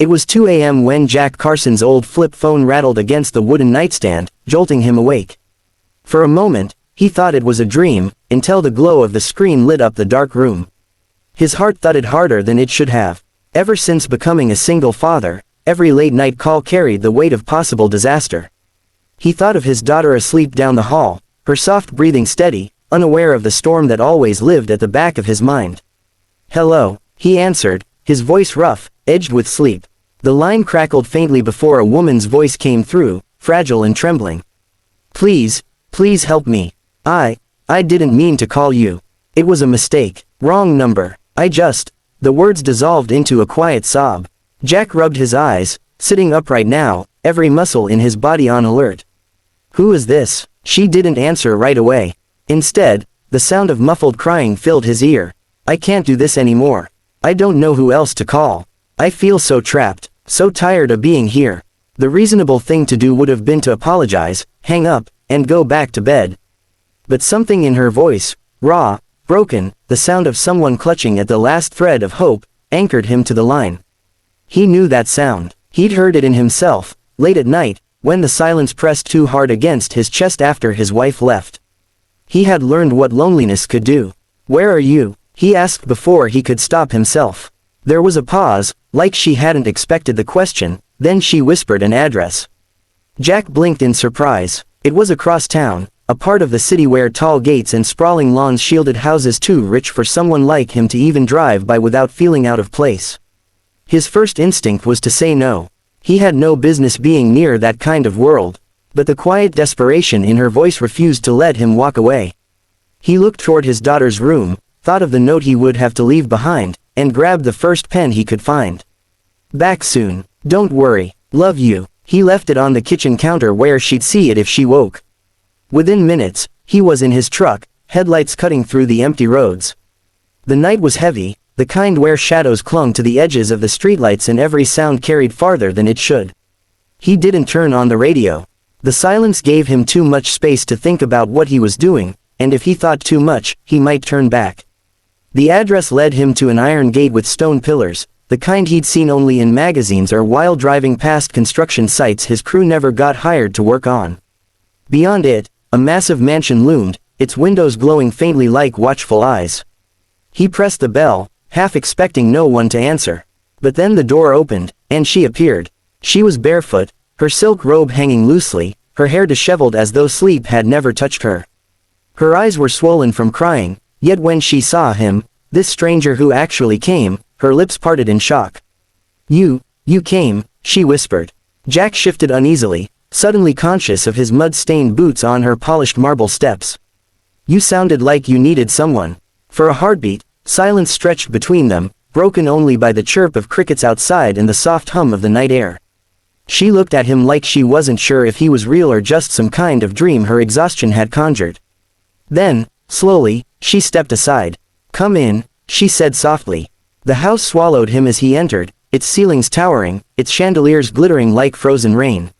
It was 2 a.m. when Jack Carson's old flip phone rattled against the wooden nightstand, jolting him awake. For a moment, he thought it was a dream, until the glow of the screen lit up the dark room. His heart thudded harder than it should have. Ever since becoming a single father, every late-night call carried the weight of possible disaster. He thought of his daughter asleep down the hall, her soft breathing steady, unaware of the storm that always lived at the back of his mind. "Hello," he answered, his voice rough, edged with sleep. The line crackled faintly before a woman's voice came through, fragile and trembling. Please help me. I didn't mean to call you. It was a mistake. Wrong number. The words dissolved into a quiet sob. Jack rubbed his eyes, sitting upright now, every muscle in his body on alert. Who is this? She didn't answer right away. Instead, the sound of muffled crying filled his ear. I can't do this anymore. I don't know who else to call. I feel so trapped, so tired of being here. The reasonable thing to do would have been to apologize, hang up, and go back to bed. But something in her voice, raw, broken, the sound of someone clutching at the last thread of hope, anchored him to the line. He knew that sound. He'd heard it in himself, late at night, when the silence pressed too hard against his chest after his wife left. He had learned what loneliness could do. Where are you? He asked before he could stop himself. There was a pause, like she hadn't expected the question, then she whispered an address. Jack blinked in surprise. It was across town, a part of the city where tall gates and sprawling lawns shielded houses too rich for someone like him to even drive by without feeling out of place. His first instinct was to say no. He had no business being near that kind of world, but the quiet desperation in her voice refused to let him walk away. He looked toward his daughter's room, thought of the note he would have to leave behind, and grabbed the first pen he could find. Back soon. Don't worry. Love you. He left it on the kitchen counter where she'd see it if she woke. Within minutes, he was in his truck, headlights cutting through the empty roads. The night was heavy, the kind where shadows clung to the edges of the streetlights and every sound carried farther than it should. He didn't turn on the radio. The silence gave him too much space to think about what he was doing, and if he thought too much, he might turn back. The address led him to an iron gate with stone pillars, the kind he'd seen only in magazines or while driving past construction sites his crew never got hired to work on. Beyond it, a massive mansion loomed, its windows glowing faintly like watchful eyes. He pressed the bell, half expecting no one to answer. But then the door opened, and she appeared. She was barefoot, her silk robe hanging loosely, her hair disheveled as though sleep had never touched her. Her eyes were swollen from crying, yet when she saw him, this stranger who actually came, her lips parted in shock. You came," she whispered. Jack shifted uneasily, suddenly conscious of his mud-stained boots on her polished marble steps. "You sounded like you needed someone." For a heartbeat, silence stretched between them, broken only by the chirp of crickets outside and the soft hum of the night air. She looked at him like she wasn't sure if he was real or just some kind of dream her exhaustion had conjured. Then, slowly, she stepped aside. "Come in," she said softly. The house swallowed him as he entered, its ceilings towering, its chandeliers glittering like frozen rain.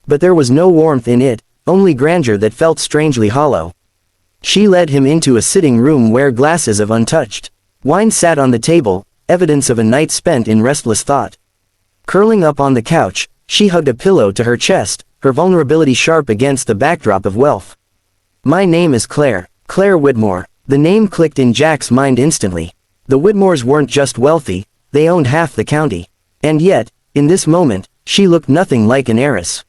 But there was no warmth in it, only grandeur that felt strangely hollow. She led him into a sitting room where glasses of untouched wine sat on the table, evidence of a night spent in restless thought. Curling up on the couch, she hugged a pillow to her chest, her vulnerability sharp against the backdrop of wealth. "My name is Claire Whitmore." The name clicked in Jack's mind instantly. The Whitmores weren't just wealthy, they owned half the county. And yet, in this moment, she looked nothing like an heiress.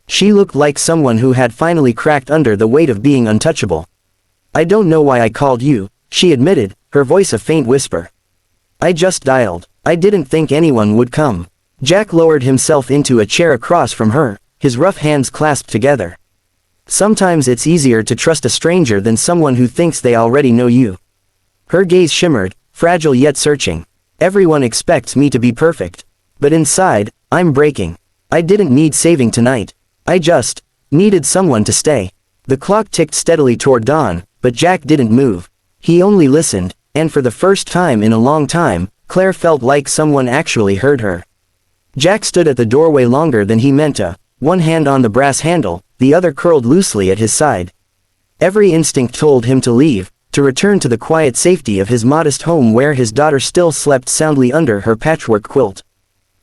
She looked like someone who had finally cracked under the weight of being untouchable. "I don't know why I called you," she admitted, her voice a faint whisper. "I just dialed. I didn't think anyone would come." Jack lowered himself into a chair across from her, his rough hands clasped together. "Sometimes it's easier to trust a stranger than someone who thinks they already know you." Her gaze shimmered, fragile yet searching. "Everyone expects me to be perfect. But inside, I'm breaking. I didn't need saving tonight. I just needed someone to stay." The clock ticked steadily toward dawn, but Jack didn't move. He only listened, and for the first time in a long time, Claire felt like someone actually heard her. Jack stood at the doorway longer than he meant to, one hand on the brass handle, the other curled loosely at his side. Every instinct told him to leave, to return to the quiet safety of his modest home where his daughter still slept soundly under her patchwork quilt.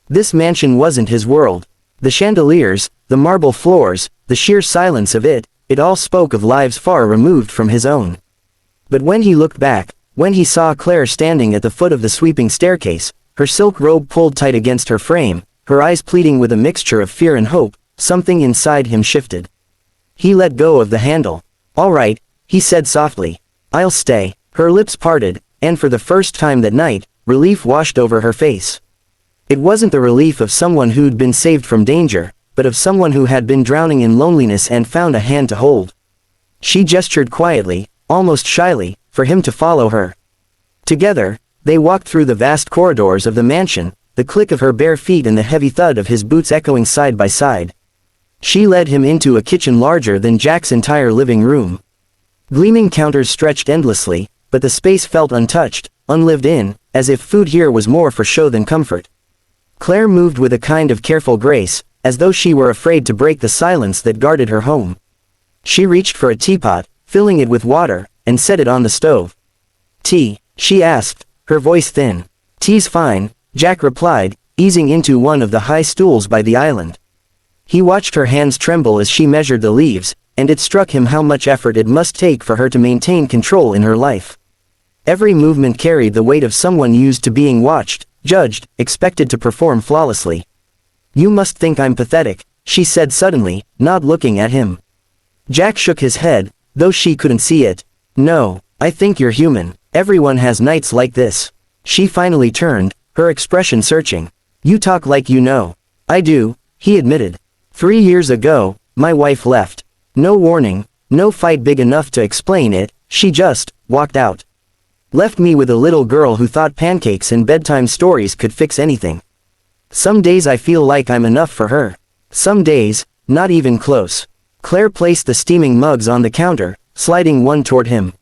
This mansion wasn't his world. The chandeliers, the marble floors, the sheer silence of it all spoke of lives far removed from his own. But when he looked back, when he saw Claire standing at the foot of the sweeping staircase, her silk robe pulled tight against her frame, her eyes pleading with a mixture of fear and hope, something inside him shifted. He let go of the handle. "All right," he said softly. "I'll stay." Her lips parted, and for the first time that night, relief washed over her face. It wasn't the relief of someone who'd been saved from danger, but of someone who had been drowning in loneliness and found a hand to hold. She gestured quietly, almost shyly, for him to follow her. Together, they walked through the vast corridors of the mansion, the click of her bare feet and the heavy thud of his boots echoing side by side. She led him into a kitchen larger than Jack's entire living room. Gleaming counters stretched endlessly, but the space felt untouched, unlived in, as if food here was more for show than comfort. Claire moved with a kind of careful grace, as though she were afraid to break the silence that guarded her home. She reached for a teapot, filling it with water, and set it on the stove. "Tea?" she asked, her voice thin. "Tea's fine," Jack replied, easing into one of the high stools by the island. He watched her hands tremble as she measured the leaves, and it struck him how much effort it must take for her to maintain control in her life. Every movement carried the weight of someone used to being watched, judged, expected to perform flawlessly. "You must think I'm pathetic," she said suddenly, not looking at him. Jack shook his head, though she couldn't see it. "No, I think you're human. Everyone has nights like this." She finally turned, her expression searching. "You talk like you know." "I do," he admitted. 3 years ago, my wife left. No warning, no fight big enough to explain it, she just walked out. Left me with a little girl who thought pancakes and bedtime stories could fix anything. Some days I feel like I'm enough for her. Some days, not even close. Claire placed the steaming mugs on the counter, sliding one toward him.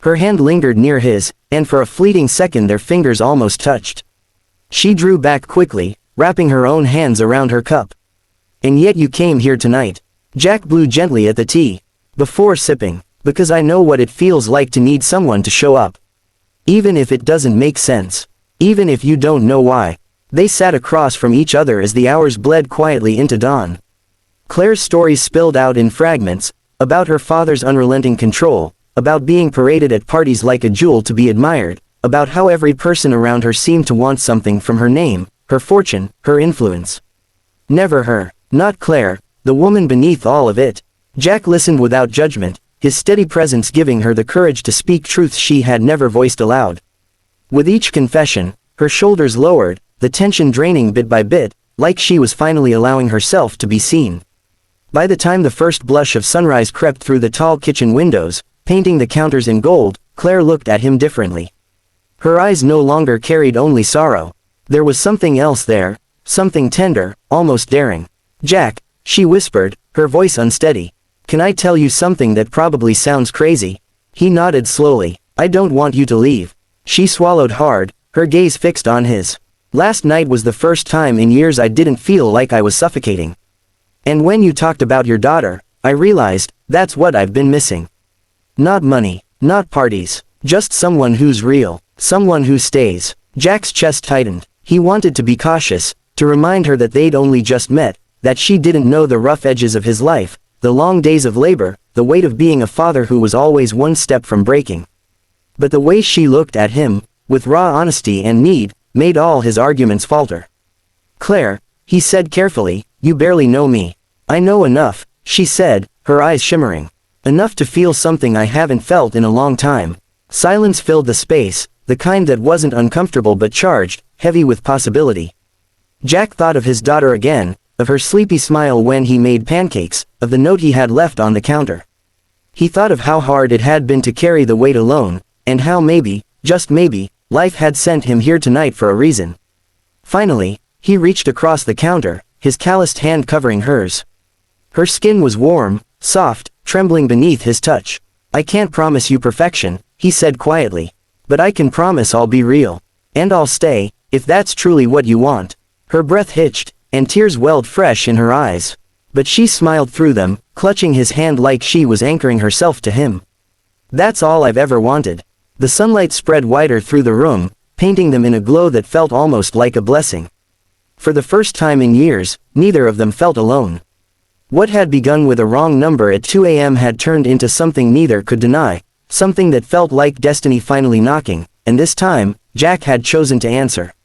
Her hand lingered near his, and for a fleeting second their fingers almost touched. She drew back quickly, wrapping her own hands around her cup. "And yet you came here tonight." Jack blew gently at the tea, before sipping, "because I know what it feels like to need someone to show up. Even if it doesn't make sense. Even if you don't know why." They sat across from each other as the hours bled quietly into dawn. Claire's stories spilled out in fragments, about her father's unrelenting control, about being paraded at parties like a jewel to be admired, about how every person around her seemed to want something from her name, her fortune, her influence. Never her, not Claire, the woman beneath all of it. Jack listened without judgment, his steady presence giving her the courage to speak truths she had never voiced aloud. With each confession, her shoulders lowered, the tension draining bit by bit, like she was finally allowing herself to be seen. By the time the first blush of sunrise crept through the tall kitchen windows, painting the counters in gold, Claire looked at him differently. Her eyes no longer carried only sorrow. There was something else there, something tender, almost daring. "Jack," she whispered, her voice unsteady. "Can I tell you something that probably sounds crazy?" He nodded slowly. "I don't want you to leave." She swallowed hard, her gaze fixed on his. "Last night was the first time in years I didn't feel like I was suffocating. And when you talked about your daughter, I realized, that's what I've been missing. Not money, not parties, just someone who's real, someone who stays." Jack's chest tightened. He wanted to be cautious, to remind her that they'd only just met, that she didn't know the rough edges of his life, the long days of labor, the weight of being a father who was always one step from breaking. But the way she looked at him, with raw honesty and need, made all his arguments falter. "Claire," he said carefully, "you barely know me." "I know enough," she said, her eyes shimmering. "Enough to feel something I haven't felt in a long time." Silence filled the space, the kind that wasn't uncomfortable but charged, heavy with possibility. Jack thought of his daughter again, of her sleepy smile when he made pancakes, of the note he had left on the counter. He thought of how hard it had been to carry the weight alone, and how maybe, just maybe, life had sent him here tonight for a reason. Finally, he reached across the counter, his calloused hand covering hers. Her skin was warm, soft, trembling beneath his touch. "I can't promise you perfection," he said quietly. "But I can promise I'll be real. And I'll stay, if that's truly what you want." Her breath hitched, and tears welled fresh in her eyes. But she smiled through them, clutching his hand like she was anchoring herself to him. "That's all I've ever wanted." The sunlight spread wider through the room, painting them in a glow that felt almost like a blessing. For the first time in years, neither of them felt alone. What had begun with a wrong number at 2 a.m. had turned into something neither could deny, something that felt like destiny finally knocking, and this time, Jack had chosen to answer.